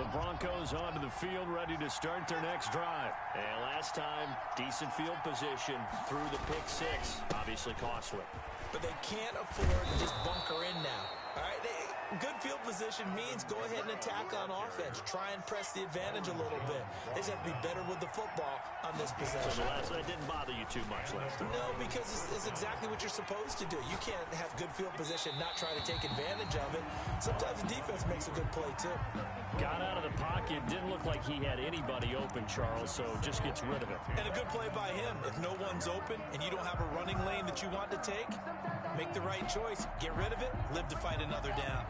The Broncos onto the field, ready to start their next drive. And last time, decent field position through the pick six. Obviously costly. But they can't afford to just bunker in now. All right, good field position means go ahead and attack on offense. Try and press the advantage a little bit. They just have to be better with the football on this possession. So that didn't bother you too much last time? No, because it's exactly what you're supposed to do. You can't have good field position, not try to take advantage of it. Sometimes the defense makes a good play, too. Got out of the pocket. Didn't look like he had anybody open, Charles, so just gets rid of it. And a good play by him. If no one's open and you don't have a running lane that you want to take, make the right choice. Get rid of it. Live to fight another down.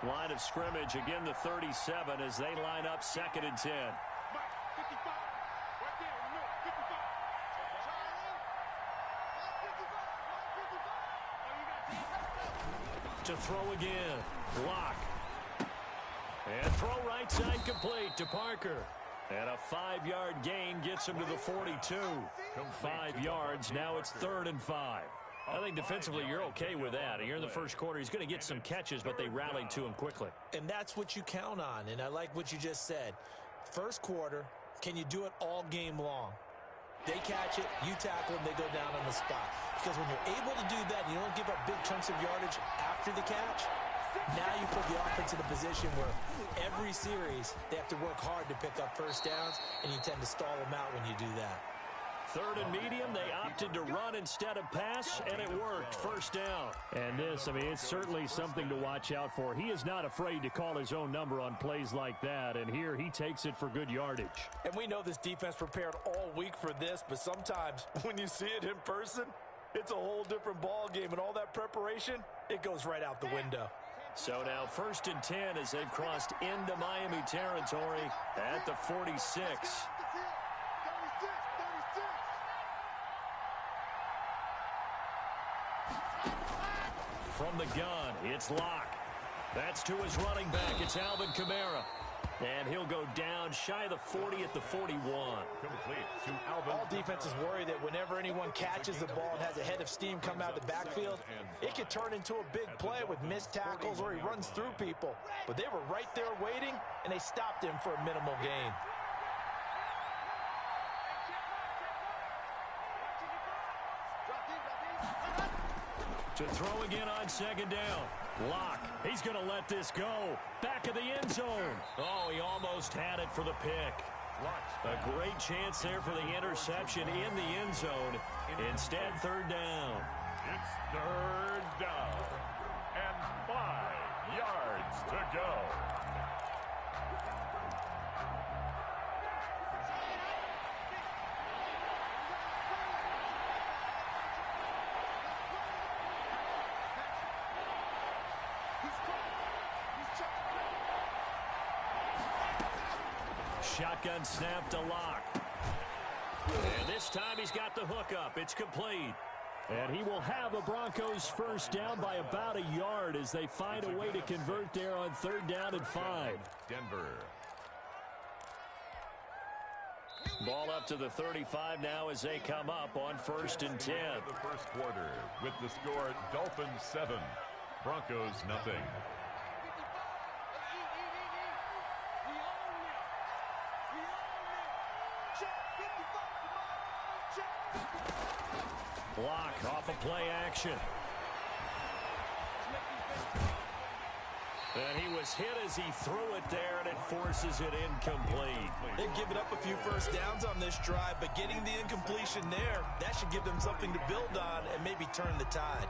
Line of scrimmage, again the 37 as they line up 2nd and 10. To throw again. Block. And throw right side complete to Parker. And a 5-yard gain gets him to the 42. 5 yards, now it's 3rd and 5. I think defensively you're okay with that. Here in the first quarter, he's going to get some catches, but they rallied to him quickly. And that's what you count on, and I like what you just said. First quarter, can you do it all game long? They catch it, you tackle them, they go down on the spot. Because when you're able to do that, you don't give up big chunks of yardage after the catch, now you put the offense in a position where every series they have to work hard to pick up first downs, and you tend to stall them out when you do that. 3rd and medium, they opted to run instead of pass, and it worked. First down. And this, I mean, it's certainly something to watch out for. He is not afraid to call his own number on plays like that, and here he takes it for good yardage. And we know this defense prepared all week for this, but sometimes when you see it in person, it's a whole different ball game, and all that preparation, it goes right out the window. So now 1st and 10 as they've crossed into Miami territory at the 46. From the gun, it's Locke. That's to his running back. It's Alvin Kamara. And he'll go down shy of the 40 at the 41. Complete to Alvin. All defenses worry that whenever anyone catches the ball and has a head of steam come out of the backfield, it can turn into a big play with missed tackles or he runs through people. But they were right there waiting, and they stopped him for a minimal gain. To throw again on 2nd down. Locke, he's going to let this go. Back of the end zone. Oh, he almost had it for the pick. A great chance there for the interception in the end zone. Instead, 3rd down. It's 3rd down. And 5 yards to go. Shotgun snap to Locke. And this time he's got the hook up. It's complete. And he will have a Broncos first down by about a yard as they find a way to convert there on 3rd down and 5. Denver. Ball up to the 35 now as they come up on 1st and 10. The first quarter with the score Dolphins 7, Broncos nothing. Block off a play action. And he was hit as he threw it there, and it forces it incomplete. They've given up a few first downs on this drive, but getting the incompletion there, that should give them something to build on and maybe turn the tide.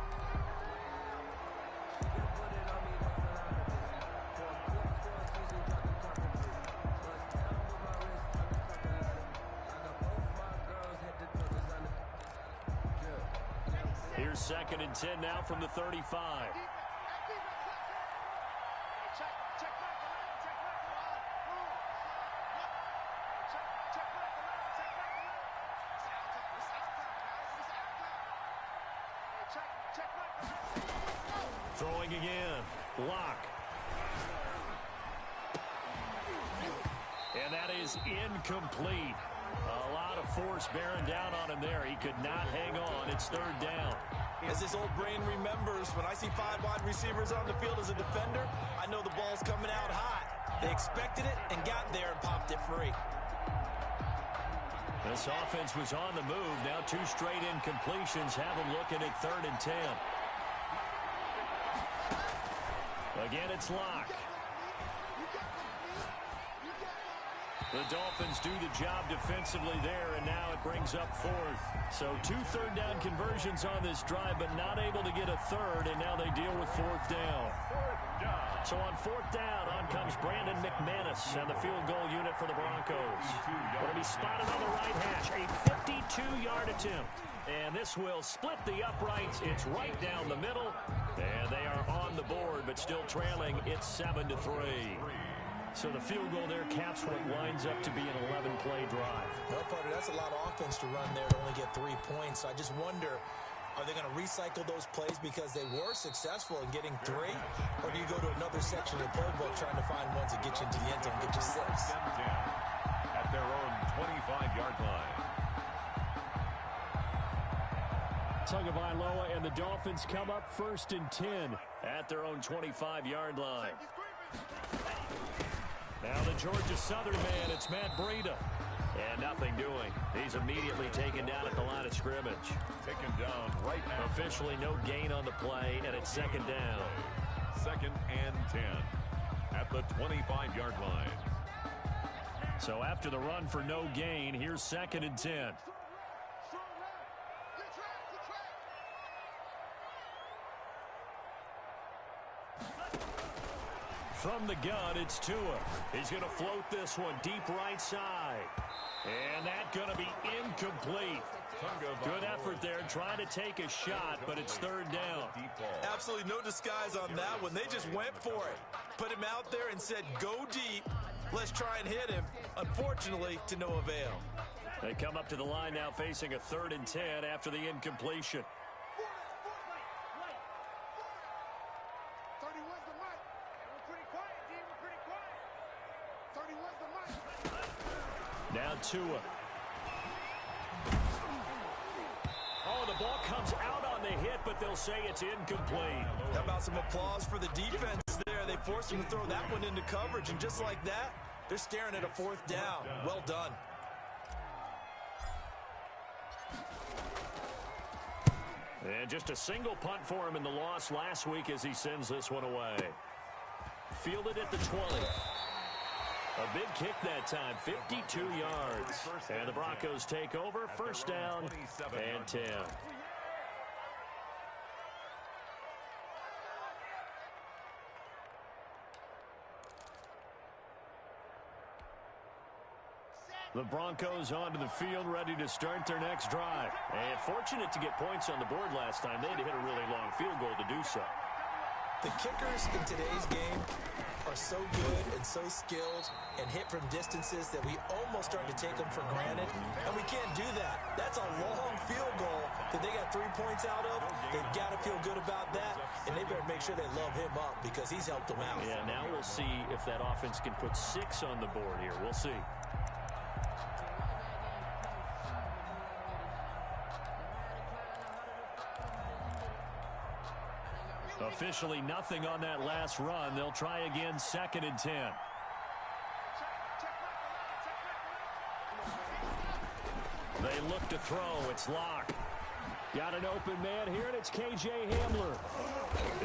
Here's 2nd and 10 now from the 35. Throwing again. Locke. And that is incomplete. A lot of force bearing down on him there. He could not hang on. It's 3rd down. As this old brain remembers, when I see 5 wide receivers on the field as a defender, I know the ball's coming out hot. They expected it and got there and popped it free. This offense was on the move. Now 2 straight incompletions have them looking at 3rd and 10. Again, it's Locke. The Dolphins do the job defensively there, and now it brings up 4th. So 2 third-down conversions on this drive, but not able to get a 3rd, and now they deal with 4th down. So on 4th down, on comes Brandon McManus and the field goal unit for the Broncos. Going to be spotted on the right hash, a 52-yard attempt. And this will split the uprights. It's right down the middle, and they are on the board, but still trailing. It's 7-3. So the field goal there caps what winds up to be an 11-play drive. Well, Parker, that's a lot of offense to run there to only get 3 points. I just wonder, are they going to recycle those plays because they were successful in getting 3? Or do you go to another section of the playbook trying to find ones that get you into the end zone and get you 6? At their own 25-yard line. Tagovailoa and the Dolphins come up 1st and 10 at their own 25-yard line. Now the Georgia Southern man, it's Matt Breida. And nothing doing. He's immediately taken down at the line of scrimmage. Taken down right now. Officially no gain on the play, and it's 2nd down. 2nd and 10 at the 25-yard line. So after the run for no gain, here's 2nd and 10. From the gun, it's Tua. He's going to float this one deep right side. And that's going to be incomplete. Good effort there, trying to take a shot, but it's 3rd down. Absolutely no disguise on that one. They just went for it. Put him out there and said, go deep. Let's try and hit him. Unfortunately, to no avail. They come up to the line now facing a 3rd and 10 after the incompletion. Now Tua. Oh, the ball comes out on the hit, but they'll say it's incomplete. How about some applause for the defense there? They forced him to throw that one into coverage, and just like that, they're staring at a 4th down. Well done. And just a single punt for him in the loss last week as he sends this one away. Fielded at the 20. A big kick that time, 52 yards. And the Broncos take over, 1st down and 10. The Broncos onto the field, ready to start their next drive. And fortunate to get points on the board last time. They had to hit a really long field goal to do so. The kickers in today's game are so good and so skilled and hit from distances that we almost start to take them for granted, and we can't do that. That's a long field goal that they got 3 points out of. They've got to feel good about that, and they better make sure they love him up because he's helped them out. Yeah, now we'll see if that offense can put 6 on the board here. We'll see. Officially nothing on that last run. They'll try again, 2nd and 10. They look to throw. It's Locke. Got an open man here, and it's K.J. Hamler.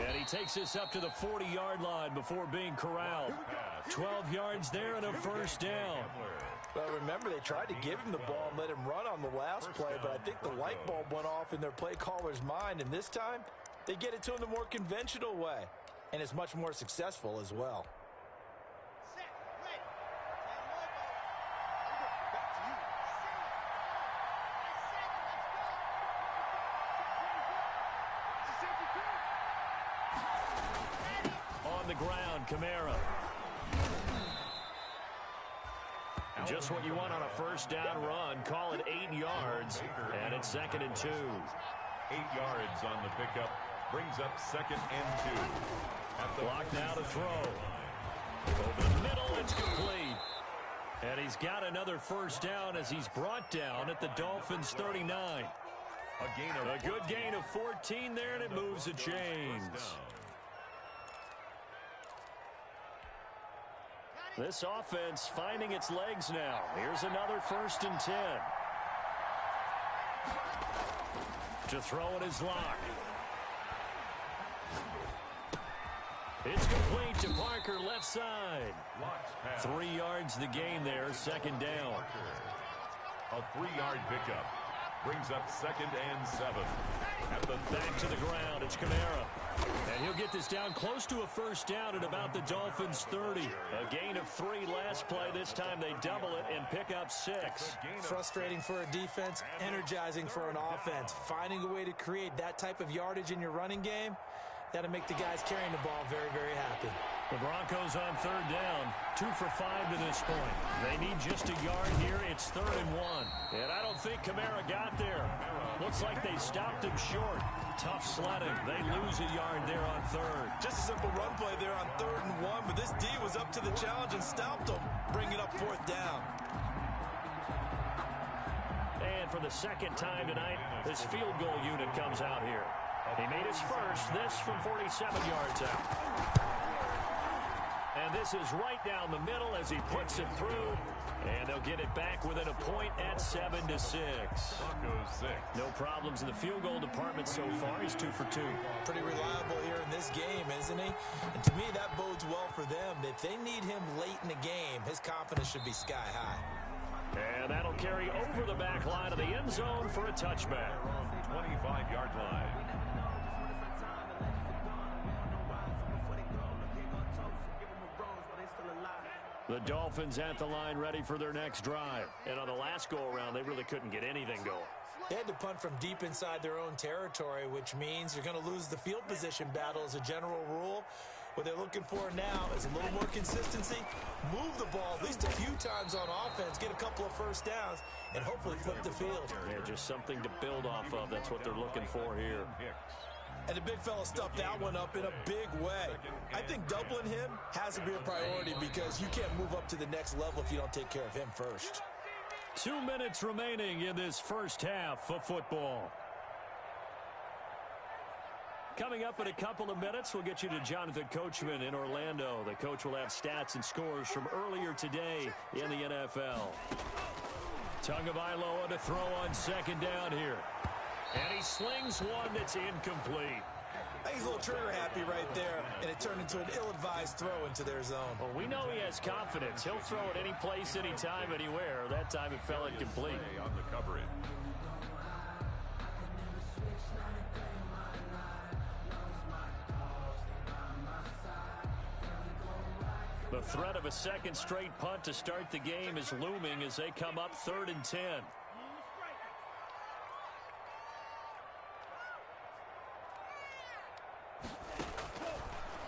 And he takes this up to the 40-yard line before being corralled. 12 yards there and a 1st down. Well, remember, they tried to give him the ball and let him run on the last play, but I think the light bulb went off in their play caller's mind, and this time, they get it to him the more conventional way, and it's much more successful as well. On the ground, Kamara. Just what you want on a 1st down run. Call it 8 yards, and it's 2nd and 2. 8 yards on the pickup. Brings up 2nd and 2. Block now to throw. Over the middle, it's complete. And he's got another 1st down as he's brought down at the Dolphins' 39. A good gain of 14 there, and it moves the chains. This offense finding its legs now. Here's another 1st and 10. To throw it is Locke. It's complete to Parker, left side. 3 yards the gain there, 2nd down. A 3-yard pickup brings up 2nd and 7. Back to the ground, it's Kamara. And he'll get this down close to a 1st down at about the Dolphins' 30. A gain of 3 last play. This time they double it and pick up 6. Frustrating for a defense, energizing for an offense. Finding a way to create that type of yardage in your running game, that'll make the guys carrying the ball very, very happy. The Broncos on 3rd down, 2 for 5 to this point. They need just a yard here. It's 3rd and 1. And I don't think Kamara got there. Looks like they stopped him short. Tough sledding. They lose a yard there on 3rd. Just a simple run play there on 3rd and 1, but this D was up to the challenge and stopped them, bringing up 4th down. And for the 2nd time tonight, this field goal unit comes out here. He made his first, this from 47 yards out. And this is right down the middle as he puts it through. And they'll get it back within a point at 7-6. Broncos 6. No problems in the field goal department so far. He's 2 for 2. Pretty reliable here in this game, isn't he? And to me, that bodes well for them. If they need him late in the game, his confidence should be sky high. And that'll carry over the back line of the end zone for a touchback. 25-yard line. The Dolphins at the line ready for their next drive. And on the last go-around, they really couldn't get anything going. They had to punt from deep inside their own territory, which means you're going to lose the field position battle as a general rule. What they're looking for now is a little more consistency, move the ball at least a few times on offense, get a couple of 1st downs, and hopefully flip the field. Yeah, just something to build off of. That's what they're looking for here. And the big fella stuffed that one up in a big way. I think doubling him has to be a priority because you can't move up to the next level if you don't take care of him first. 2 minutes remaining in this 1st half of football. Coming up in a couple of minutes, we'll get you to Jonathan Coachman in Orlando. The coach will have stats and scores from earlier today in the NFL. Tagovailoa to throw on 2nd down here. And he slings one that's incomplete. I think he's a little trigger happy right there, and it turned into an ill-advised throw into their zone. Well, we know he has confidence. He'll throw it any place, anytime, anywhere. That time it fell incomplete. On the coverage. The threat of a 2nd straight punt to start the game is looming as they come up 3rd and 10.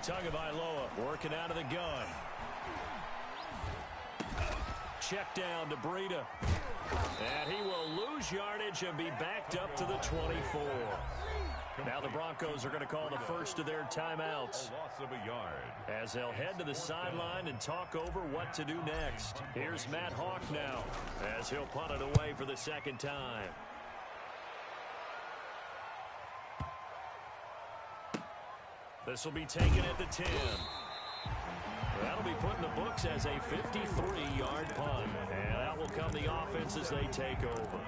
Tagovailoa working out of the gun. Check down to Breida. And he will lose yardage and be backed up to the 24. Now the Broncos are going to call the first of their timeouts. A loss of a yard. As they'll head to the sideline and talk over what to do next. Here's Matt Hawk now as he'll punt it away for the 2nd time. This will be taken at the 10. That'll be put in the books as a 53-yard punt. And that will come the offense as they take over.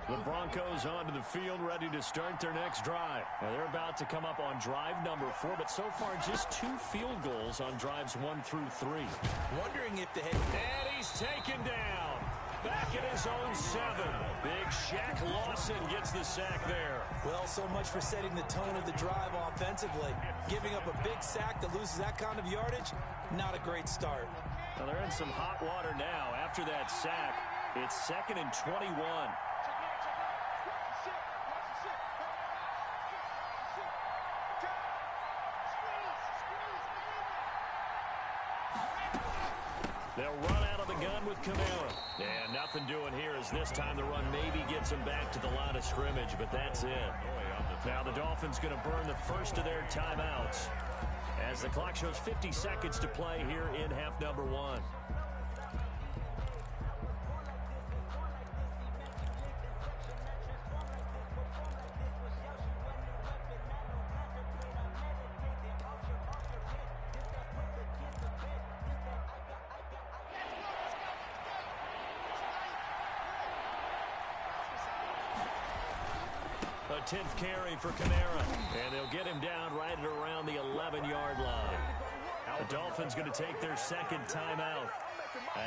The Broncos onto the field, ready to start their next drive. Now they're about to come up on drive number 4, but so far just 2 field goals on drives 1 through 3. Wondering if they had... And he's taken down. Back at his own 7. Big Shaq Lawson gets the sack there. Well, so much for setting the tone of the drive offensively. Giving up a big sack that loses that kind of yardage, not a great start. Well, they're in some hot water now after that sack. It's 2nd and 21. They'll run out of the gun with Kamara. And nothing doing here as this time the run maybe gets them back to the line of scrimmage, but that's it. Now the Dolphins going to burn the first of their timeouts as the clock shows 50 seconds to play here in half number one. A 10th carry for Kamara, and they'll get him down right at around the 11-yard line. The Dolphins going to take their second timeout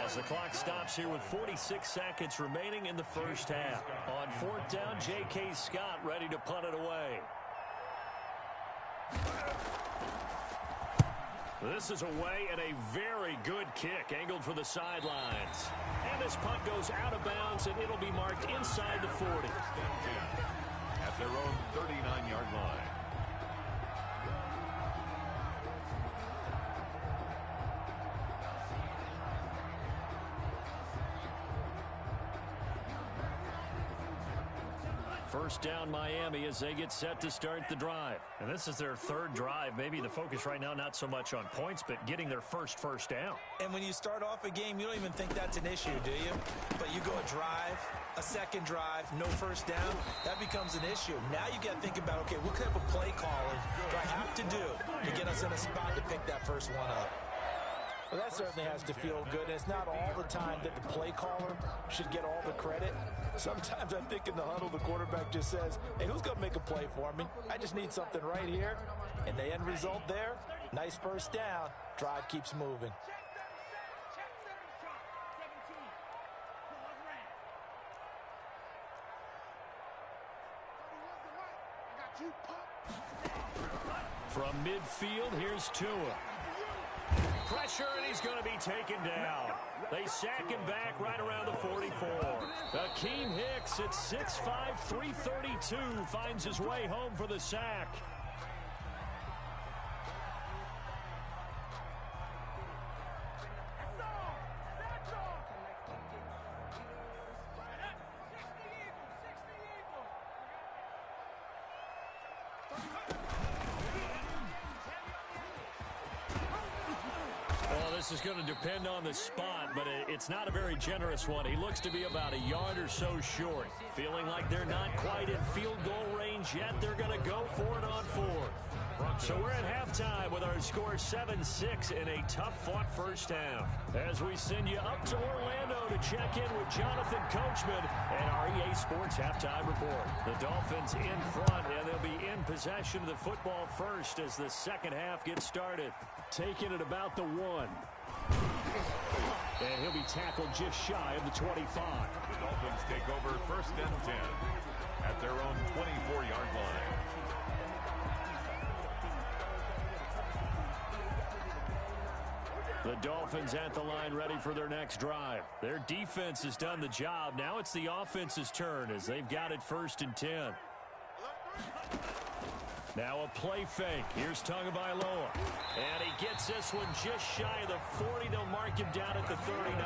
as the clock stops here with 46 seconds remaining in the first half. On fourth down, J.K. Scott ready to punt it away. This is away and a very good kick angled for the sidelines. And this punt goes out of bounds, and it'll be marked inside the 40. At their own 39-yard line. First down Miami as they get set to start the drive. And this is their third drive. Maybe the focus right now not so much on points, but getting their first down. And when you start off a game, you don't even think that's an issue, do you? But you go a drive, a second drive, no first down, that becomes an issue. Now you got to think about, okay, what type of play calling do I have to do to get us in a spot to pick that first one up? Well, that certainly has to feel good. And it's not all the time that the play caller should get all the credit. Sometimes I think in the huddle, the quarterback just says, hey, who's going to make a play for me? I just need something right here. And the end result there, nice first down. Drive keeps moving. From midfield, here's Tua. Pressure, and he's going to be taken down. They sack him back right around the 44. Akeem Hicks at 6'5", 332 finds his way home for the sack. This is going to depend on the spot, but it's not a very generous one. He looks to be about a yard or so short. Feeling like they're not quite in field goal range yet. They're going to go for it on fourth. So we're at halftime with our score 7-6 in a tough-fought first half. As we send you up to Orlando to check in with Jonathan Coachman and our EA Sports Halftime Report. The Dolphins in front, and they'll be in possession of the football first as the second half gets started. Taking it about the 1. And he'll be tackled just shy of the 25. The Dolphins take over first and 10 at their own 24-yard line. The Dolphins at the line ready for their next drive. Their defense has done the job. Now it's the offense's turn as they've got it first and 10. Now a play fake. Here's Tagovailoa. And he gets this one just shy of the 40. They'll mark him down at the 39.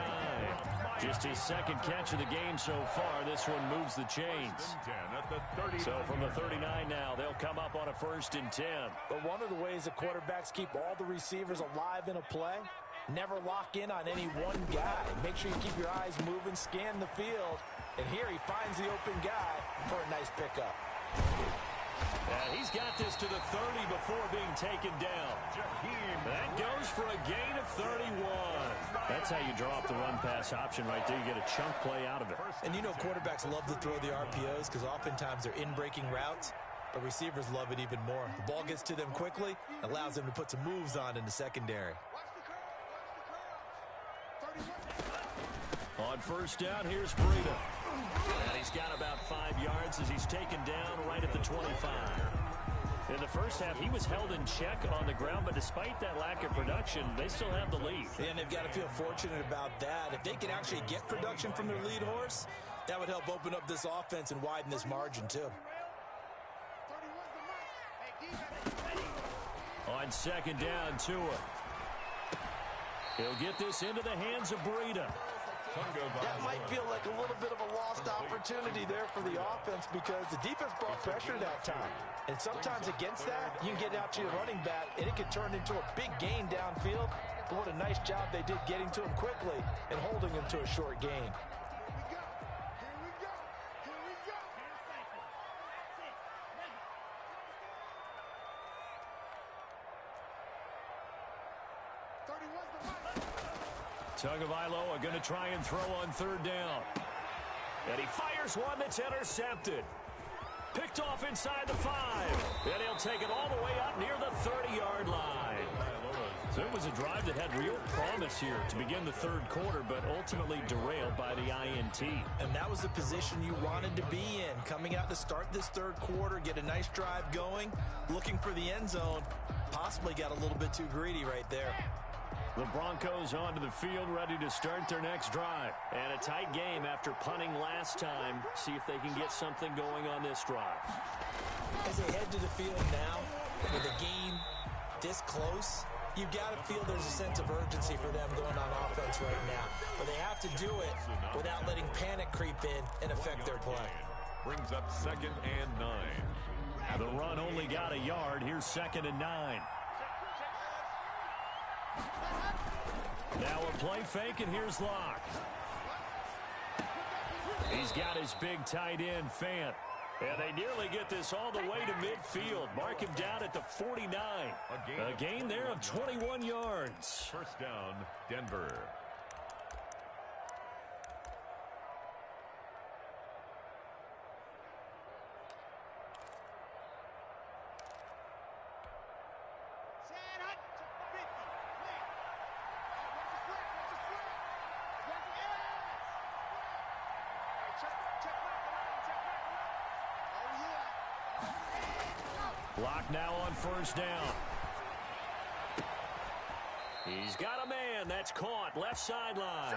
Just his second catch of the game so far. This one moves the chains. So from the 39 now, they'll come up on a first and 10. But one of the ways the quarterbacks keep all the receivers alive in a play, never lock in on any one guy. Make sure you keep your eyes moving, scan the field. And here he finds the open guy for a nice pickup. And he's got this to the 30 before being taken down. That goes for a gain of 31. That's how you draw up the run-pass option right there. You get a chunk play out of it. And you know quarterbacks love to throw the RPOs because oftentimes they're in-breaking routes, but receivers love it even more. The ball gets to them quickly, allows them to put some moves on in the secondary. On first down, here's Breida. And he's got about 5 yards as he's taken down right at the 25. In the first half, he was held in check on the ground, but despite that lack of production, they still have the lead. And they've got to feel fortunate about that. If they can actually get production from their lead horse, that would help open up this offense and widen this margin, too. On second down, Tua. He'll get this into the hands of Breida. That might feel like a little bit of a lost opportunity there for the offense because the defense brought pressure that time. And sometimes against that, you can get out to your running back, and it can turn into a big gain downfield. But what a nice job they did getting to him quickly and holding him to a short gain. Tagovailoa going to try and throw on third down. And he fires one that's intercepted. Picked off inside the 5. And he'll take it all the way up near the 30-yard line. So it was a drive that had real promise here to begin the third quarter, but ultimately derailed by the INT. And that was the position you wanted to be in. Coming out to start this third quarter, get a nice drive going, looking for the end zone. Possibly got a little bit too greedy right there. The Broncos onto the field, ready to start their next drive. And a tight game after punting last time. See if they can get something going on this drive. As they head to the field now, with a game this close, you've got to feel there's a sense of urgency for them going on offense right now. But they have to do it without letting panic creep in and affect their play. Brings up 2nd and 9. The run only got a yard. Here's 2nd and 9. Now a play fake, and here's Locke. He's got his big tight end, Fant. And they nearly get this all the way to midfield. Mark him down at the 49. A gain there of 21 yards. First down, Denver. Block now on first down. He's got a man. That's caught. Left sideline.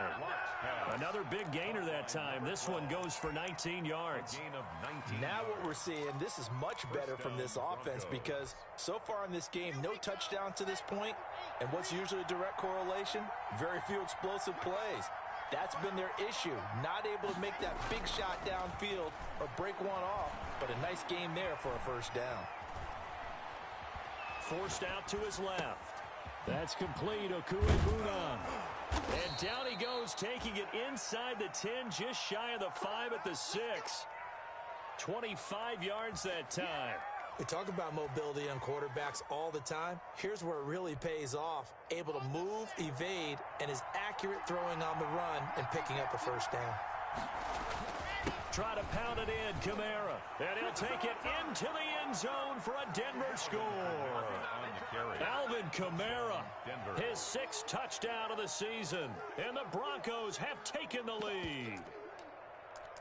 Another big gainer that time. This one goes for 19 yards. Now what we're seeing, this is much better from this offense because so far in this game, no touchdown to this point. And what's usually a direct correlation? Very few explosive plays. That's been their issue. Not able to make that big shot downfield or break one off. But a nice game there for a first down. Forced out to his left. That's complete. Okuebuna. And down he goes, taking it inside the 10, just shy of the 5 at the 6. 25 yards that time. We talk about mobility on quarterbacks all the time. Here's where it really pays off. Able to move, evade, and is accurate throwing on the run and picking up a first down. Try to pound it in, Kamara. And he'll take it into the end zone for a Denver score. Alvin Kamara, his 6th touchdown of the season. And the Broncos have taken the lead.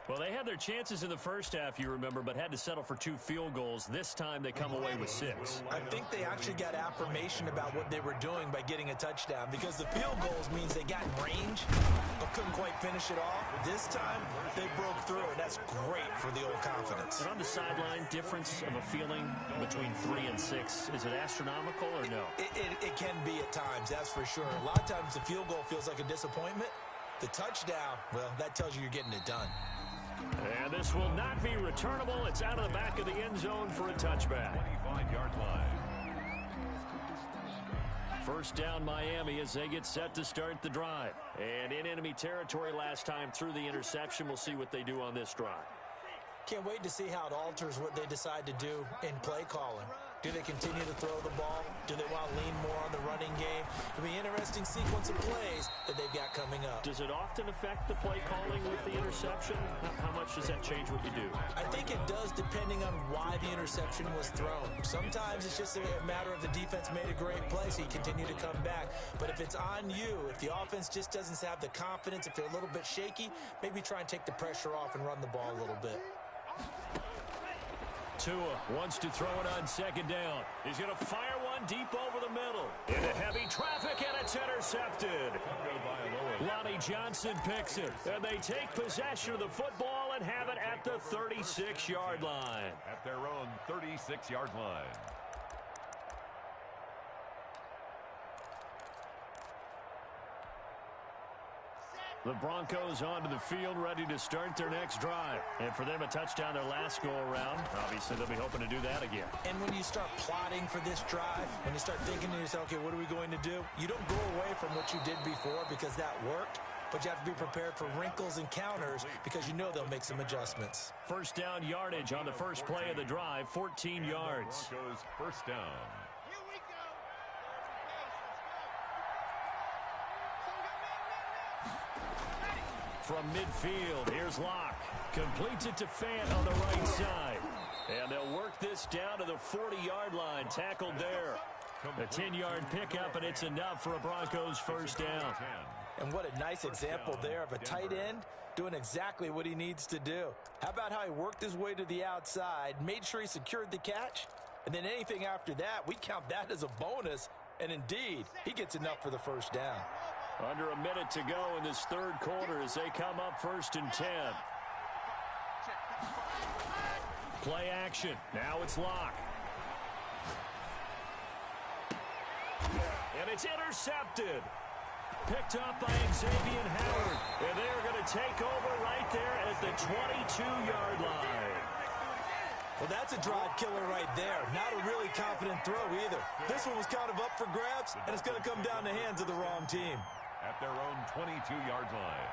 Well, they had their chances in the first half, you remember, but had to settle for 2 field goals. This time they come away with 6. I think they actually got affirmation about what they were doing by getting a touchdown because the field goals means they got in range but couldn't quite finish it off. This time they broke through, and that's great for the old confidence. And on the sideline, difference of a feeling between 3 and 6, is it astronomical or no? It can be at times, that's for sure. A lot of times the field goal feels like a disappointment. The touchdown, well, that tells you you're getting it done. And this will not be returnable. It's out of the back of the end zone for a touchback. 25-yard line. First down Miami as they get set to start the drive. And in enemy territory last time through the interception. We'll see what they do on this drive. Can't wait to see how it alters what they decide to do in play calling. Do they continue to throw the ball? Do they want to lean more on the running game? It'll be an interesting sequence of plays that they've got coming up. Does it often affect the play calling with the interception? How much does that change what you do? I think it does depending on why the interception was thrown. Sometimes it's just a matter of the defense made a great play, so you continue to come back. But if it's on you, if the offense just doesn't have the confidence, if they're a little bit shaky, maybe try and take the pressure off and run the ball a little bit. Tua wants to throw it on second down. He's going to fire one deep over the middle. Into heavy traffic, and it's intercepted. Lonnie Johnson picks it. And they take possession of the football and have it at the 36-yard line. At their own 36-yard line. The Broncos onto the field, ready to start their next drive. And for them, a touchdown their last go-around. Obviously, they'll be hoping to do that again. And when you start plotting for this drive, when you start thinking to yourself, okay, what are we going to do? You don't go away from what you did before because that worked, but you have to be prepared for wrinkles and counters because you know they'll make some adjustments. First down yardage on the first play of the drive, 14 yards. Broncos first down. From midfield, here's Locke. Completes it to Fant on the right side. And they'll work this down to the 40-yard line. Tackled there. A 10-yard pickup, and it's enough for a Broncos first down. And what a nice example there of a tight end doing exactly what he needs to do. How about how he worked his way to the outside, made sure he secured the catch, and then anything after that, we count that as a bonus. And indeed, he gets enough for the first down. Under a minute to go in this third quarter as they come up 1st and 10. Play action. Now it's Locke. And it's intercepted. Picked up by Xavier Howard. And they're going to take over right there at the 22-yard line. Well, that's a drive killer right there. Not a really confident throw either. This one was kind of up for grabs, and it's going to come down the hands of the wrong team. At their own 22-yard line.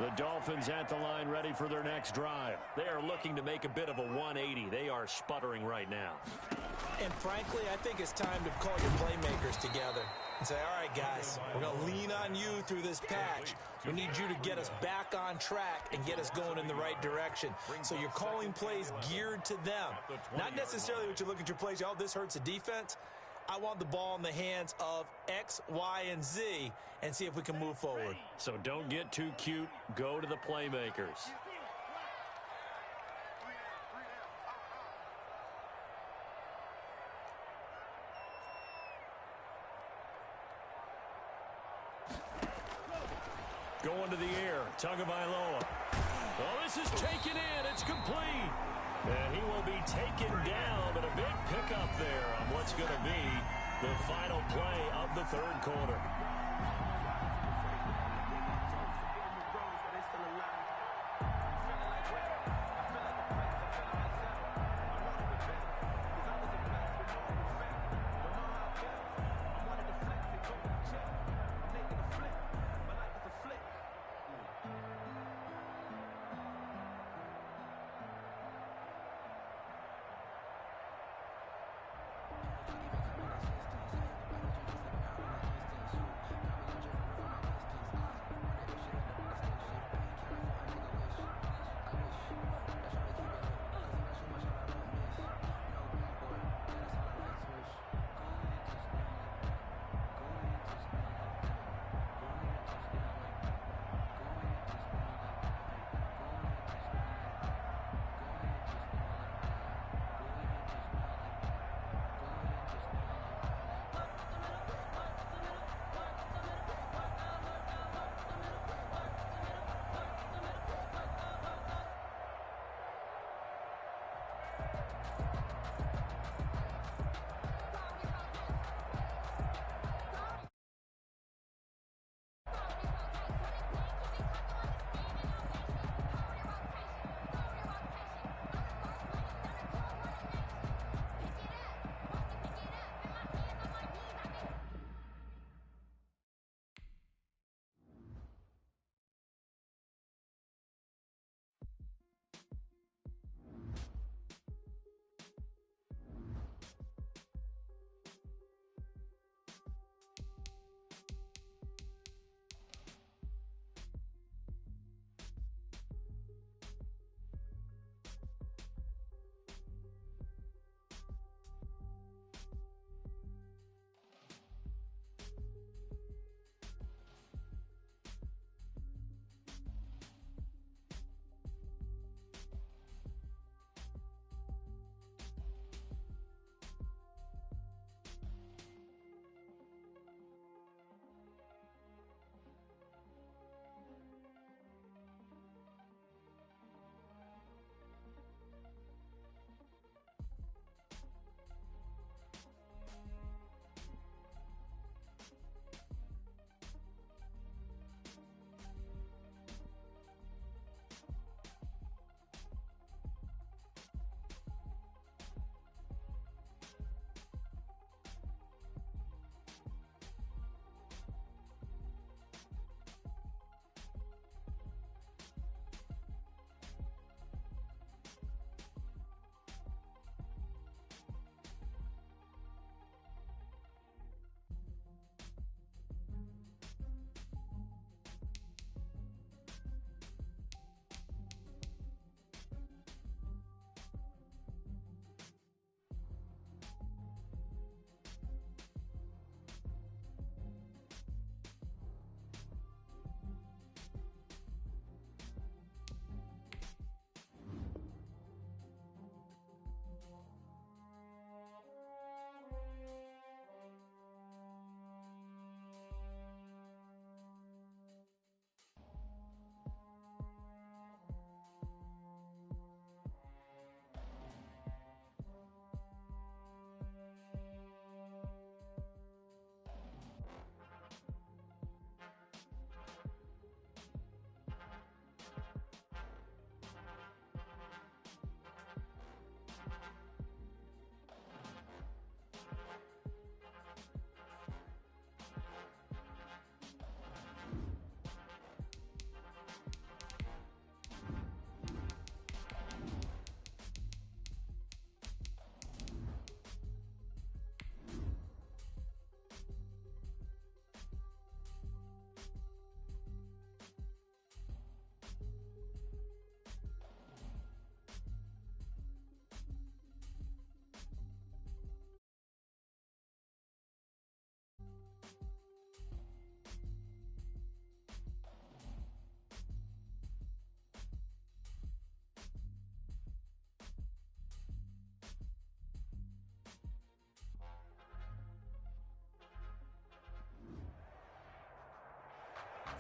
The Dolphins at the line ready for their next drive. They are looking to make a bit of a 180. They are sputtering right now. And frankly, I think it's time to call your playmakers together and say, all right, guys, we're going to lean on you through this patch. We need you to get us back on track and get us going in the right direction. So you're calling plays geared to them. Not necessarily what you look at your plays, oh, this hurts the defense. I want the ball in the hands of X, Y, and Z and see if we can move forward. So don't get too cute. Go to the playmakers. Going to the air. Tagovailoa. Well, this is taken in. It's complete. And he will be taken down, but a big pickup there on what's going to be the final play of the third quarter.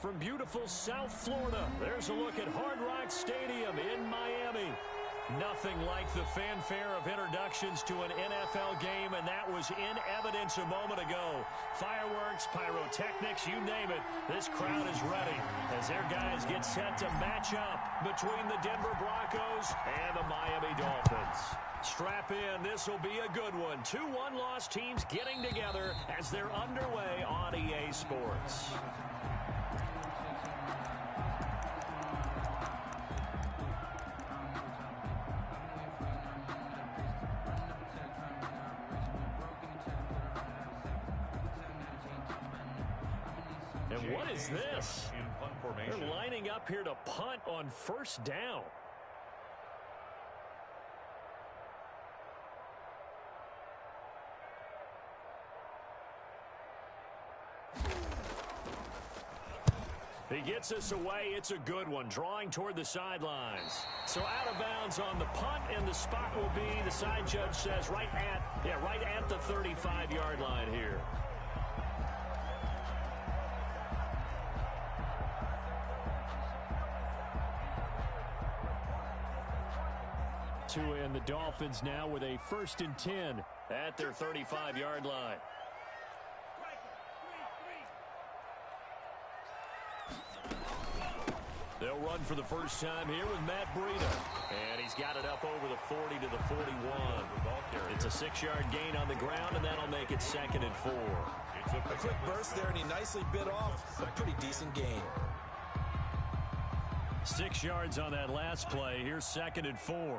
from beautiful South Florida, there's a look at Hard Rock Stadium in Miami. Nothing like the fanfare of introductions to an NFL game, and that was in evidence a moment ago. Fireworks, pyrotechnics, you name it. This crowd is ready as their guys get set to match up between the Denver Broncos and the Miami Dolphins. Strap in. This will be a good one. Two one-loss teams getting together as they're underway on EA Sports. And what is this? They're lining up here to punt on first down. He gets us away. It's a good one, drawing toward the sidelines. So out of bounds on the punt, and the spot will be, the side judge says, right at the 35-yard line here. And the Dolphins now with a 1st and 10 at their 35-yard line. They'll run for the first time here with Matt Breida. And he's got it up over the 40 to the 41. It's a 6-yard gain on the ground, and that'll make it 2nd and 4. A quick burst there, and he nicely bit off a pretty decent gain. 6 yards on that last play. Here's 2nd and 4.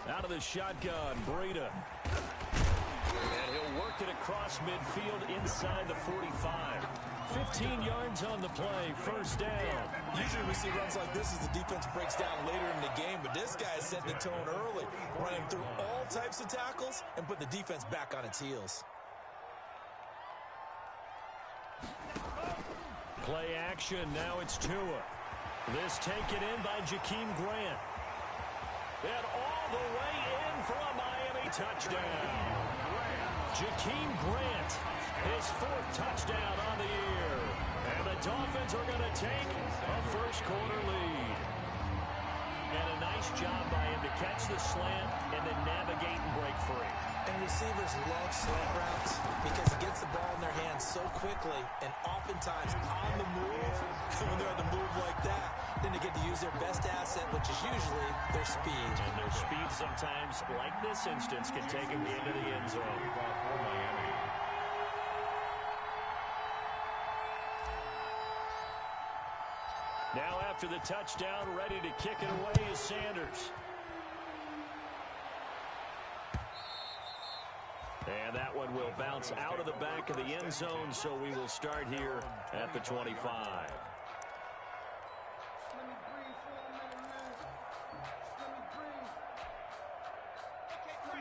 Out of the shotgun, Breida. And he'll work it across midfield inside the 45. 15 yards on the play, first down. Usually we see runs like this as the defense breaks down later in the game, but this guy is setting the tone early, running through all types of tackles and put the defense back on its heels. Play action, now it's Tua. This taken in by Jakeem Grant. And all the way in for a Miami touchdown. Jakeem Grant, his 4th touchdown on the year. And the Dolphins are going to take a first-quarter lead. And a nice job by him to catch the slant and then navigate and break free. And receivers love slant routes because it gets the ball in their hands so quickly and oftentimes on the move. When they're on the move like that, then they get to use their best asset, which is usually their speed. And their speed sometimes, like this instance, can take them into the end zone. Now after the touchdown, ready to kick it away is Sanders. And that one will bounce out of the back of the end zone, so we will start here at the 25.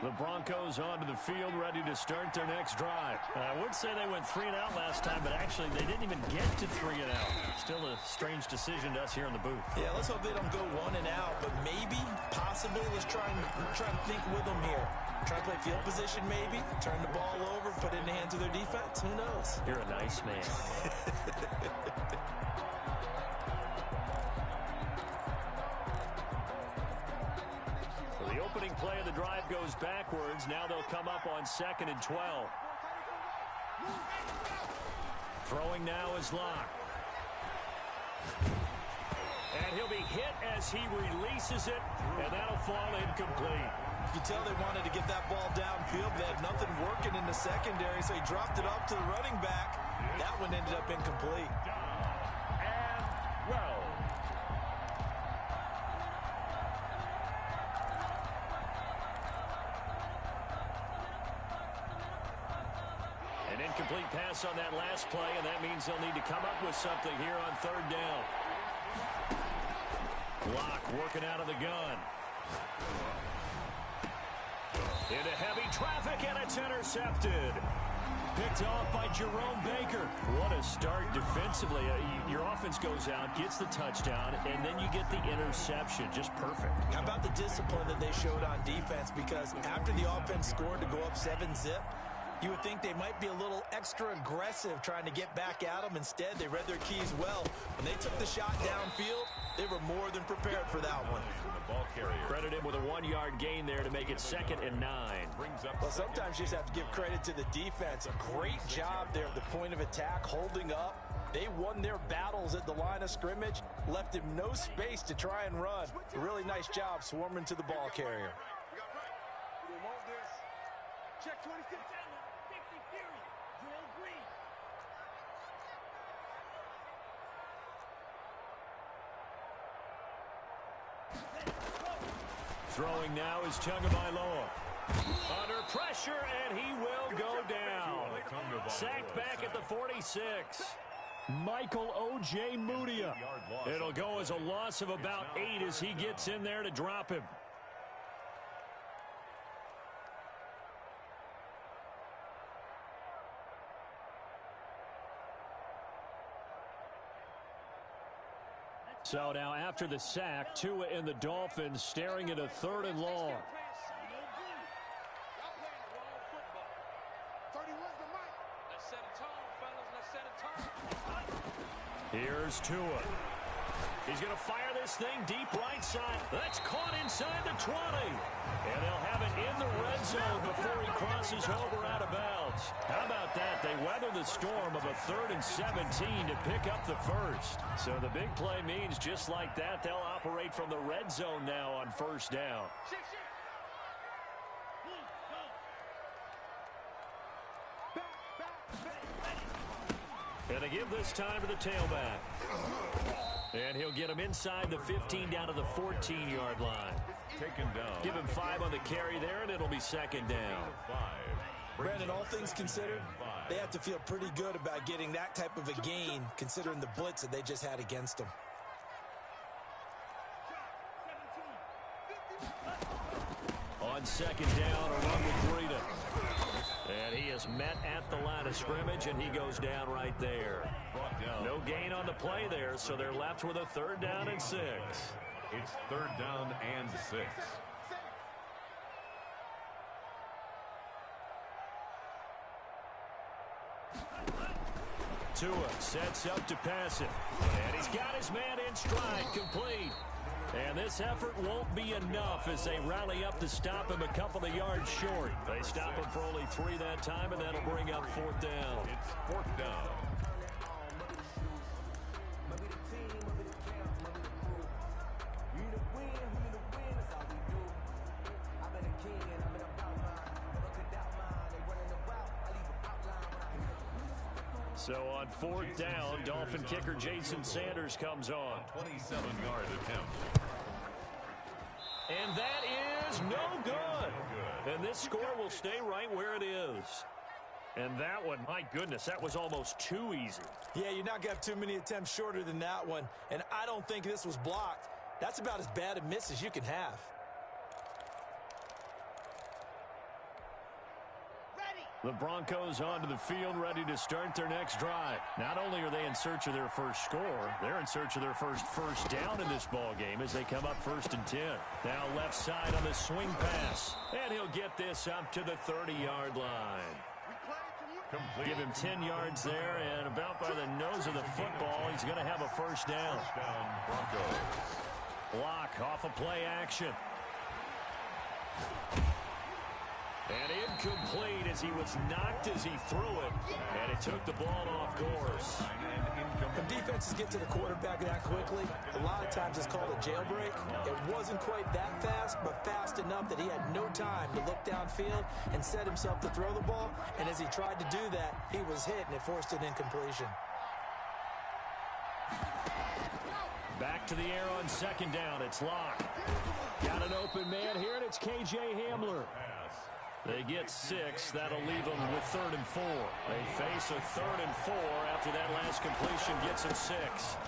The Broncos onto the field, ready to start their next drive. I would say they went 3 and out last time, but actually they didn't even get to 3 and out. Still a strange decision to us here in the booth. Yeah, let's hope they don't go 1 and out, but maybe, possibly, let's try and think with them here. Try to play field position maybe, turn the ball over, put it in the hands of their defense. Who knows? You're a nice man. The opening play of the drive goes backwards. Now they'll come up on 2nd and 12. Throwing now is Locke. And he'll be hit as he releases it, and that'll fall incomplete. You tell they wanted to get that ball downfield. They had nothing working in the secondary, so he dropped it off to the running back. That one ended up incomplete. And well. An incomplete pass on that last play, and that means they'll need to come up with something here on 3rd down. Locke working out of the gun. Into heavy traffic, and it's intercepted. Picked off by Jerome Baker. What a start defensively. Your offense goes out, gets the touchdown, and then you get the interception. Just perfect. How about the discipline that they showed on defense? Because after the offense scored to go up 7-zip, you would think they might be a little extra aggressive trying to get back at them. Instead, they read their keys well. When they took the shot downfield, they were more than prepared for that one. Credit him with a 1-yard gain there to make it 2nd and 9. Well, sometimes you just have to give credit to the defense. A great job there at the point of attack, holding up. They won their battles at the line of scrimmage, left him no space to try and run. A really nice job swarming to the ball carrier. Check 26. Throwing now is Tagovailoa. Under pressure, and he will go down. Sacked back at the 46. Michael O.J. Mudia. It'll go as a loss of about 8 as he gets in there to drop him. So now after the sack, Tua and the Dolphins staring at a 3rd and long. Here's Tua. He's going to fire this thing deep right side. That's caught inside the 20. And they'll have it in the red zone before he crosses over out of bounds. How about that? They weather the storm of a 3rd and 17 to pick up the first. So the big play means just like that, they'll operate from the red zone now on 1st down. And they give this time to the tailback. And he'll get him inside the 15 down to the 14-yard line. Taken down. Give him 5 on the carry there, and it'll be 2nd down. Brandon, all things considered, they have to feel pretty good about getting that type of a gain, considering the blitz that they just had against them. On 2nd down, a run with Breida. And he is met at the line of scrimmage, and he goes down right there. No gain on the play there, so they're left with a 3rd down and 6. It's 3rd down and 6. Tua sets up to pass it. And he's got his man in stride, complete. And this effort won't be enough as they rally up to stop him a couple of yards short. They stop him for only 3 that time, and that'll bring up 4th down. It's 4th down. So on 4th down, Dolphin kicker Jason Sanders comes on. 27-yard attempt. And that is no good. And this score will stay right where it is. And that one, my goodness, that was almost too easy. Yeah, you're not going to have too many attempts shorter than that one. And I don't think this was blocked. That's about as bad a miss as you can have. The Broncos onto the field, ready to start their next drive. Not only are they in search of their first score, they're in search of their first down in this ball game as they come up 1st and 10. Now left side on the swing pass. And he'll get this up to the 30-yard line. Complete. Give him 10 yards there, and about by the nose of the football, he's going to have a 1st down. First down, Broncos. Block off a play action. And incomplete as he was knocked as he threw it. And it took the ball off course. When defenses get to the quarterback that quickly, a lot of times it's called a jailbreak. It wasn't quite that fast, but fast enough that he had no time to look downfield and set himself to throw the ball. And as he tried to do that, he was hit, and it forced an incompletion. Back to the air on 2nd down. It's Locke. Got an open man here, and it's K.J. Hamler. They get 6. That'll leave them with 3rd and 4. They face a 3rd and 4 after that last completion gets them 6.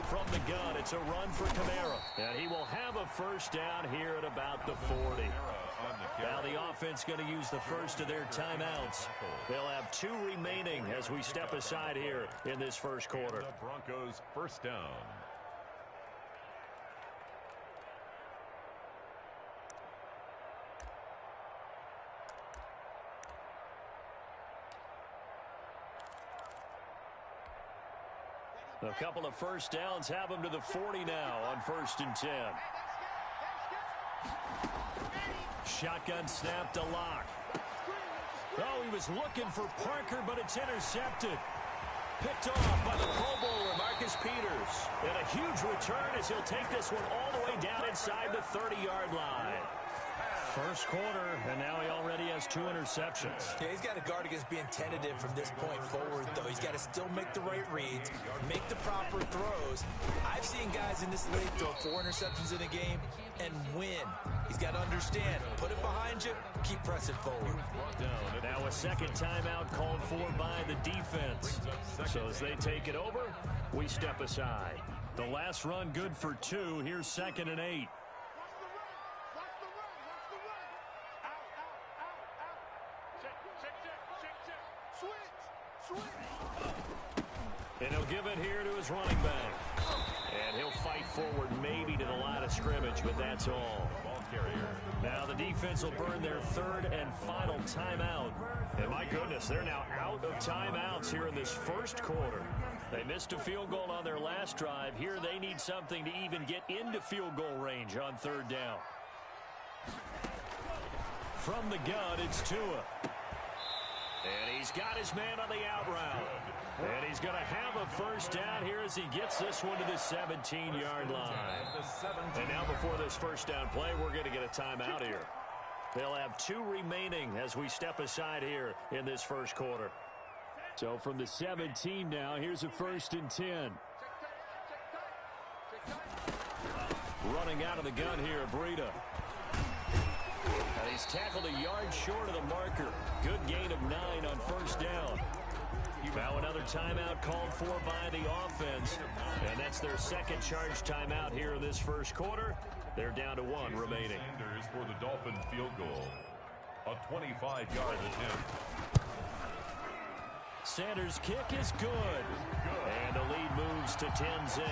From the gun, it's a run for Kamara. And he will have a 1st down here at about the 40. on the Now carry. the offense going to use the first of their timeouts. They'll have 2 remaining as we step aside here in this first quarter. The Broncos first down. A couple of first downs have them to the 40 now on 1st and 10. Shotgun snap to Locke. Oh, he was looking for Parker, but it's intercepted. Picked off by the Pro Bowler, Marcus Peters. And a huge return as he'll take this one all the way down inside the 30-yard line. First quarter, and now he already has 2 interceptions. Yeah, he's got to guard against being tentative from this point forward, though. He's got to still make the right reads, make the proper throws. I've seen guys in this league throw 4 interceptions in a game and win. He's got to understand, put it behind you, keep pressing forward. Now a second timeout called for by the defense. So as they take it over, we step aside. The last run good for 2. Here's 2nd and 8. And he'll give it here to his running back. And he'll fight forward maybe to the line of scrimmage, but that's all. Ball carrier. Now the defense will burn their 3rd and final timeout. And my goodness, they're now out of timeouts here in this first quarter. They missed a field goal on their last drive. Here they need something to even get into field goal range on 3rd down. From the gun, it's Tua. And he's got his man on the out route. And he's going to have a first down here as he gets this one to the 17-yard line. And now before this first down play, we're going to get a timeout here. They'll have 2 remaining as we step aside here in this first quarter. So from the 17 now, here's a 1st and 10. Running out of the gun here, Breida. And he's tackled a yard short of the marker. Good gain of 9 on 1st down. Now another timeout called for by the offense. And that's their 2nd charge timeout here in this first quarter. They're down to 1 remaining. Sanders for the Dolphin field goal. A 25-yard attempt. Sanders' kick is good. And the lead moves to 10-zip.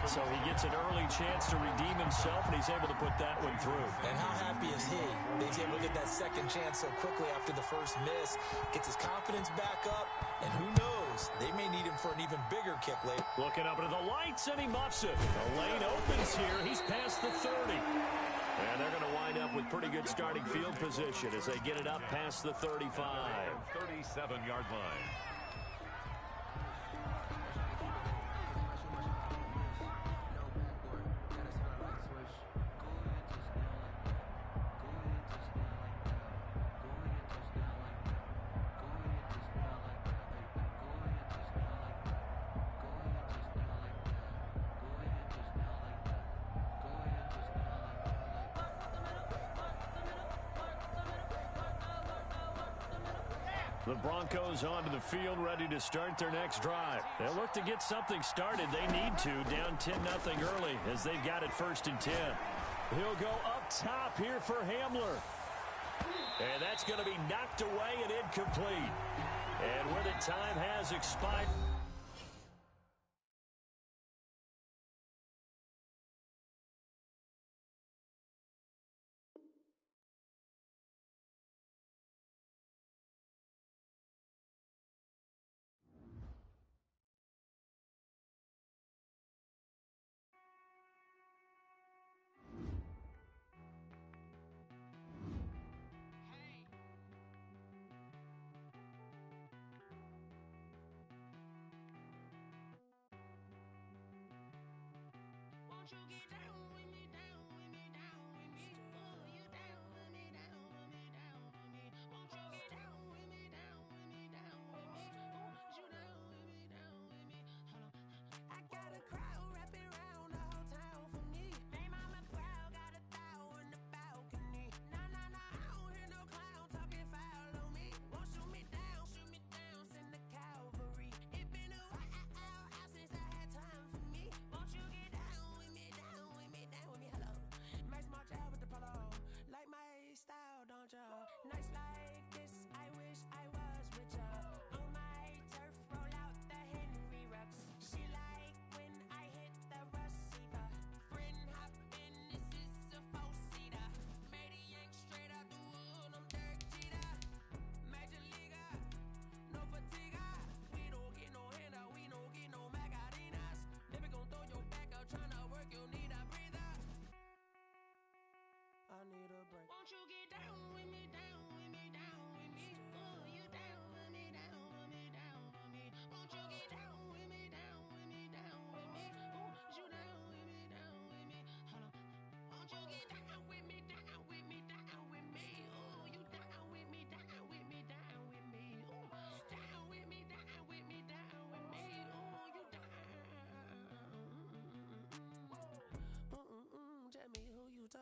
So he gets an early chance to redeem himself, and he's able to put that one through. And how happy is he? He's able to get that second chance so quickly after the first miss. Gets his confidence back up, and who knows? They may need him for an even bigger kick later. Looking up into the lights, and he muffs it. The lane opens here. He's past the 30. And they're going to wind up with pretty good starting field position as they get it up past the 35. 37-yard line. The Broncos onto the field, ready to start their next drive. They'll look to get something started. They need to, down 10-0 early as they've got it 1st and 10. He'll go up top here for Hamler. And that's going to be knocked away and incomplete. And where the time has expired.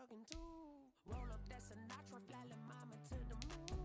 thuggin' too. Roll up that Sinatra, fly la mama to the moon.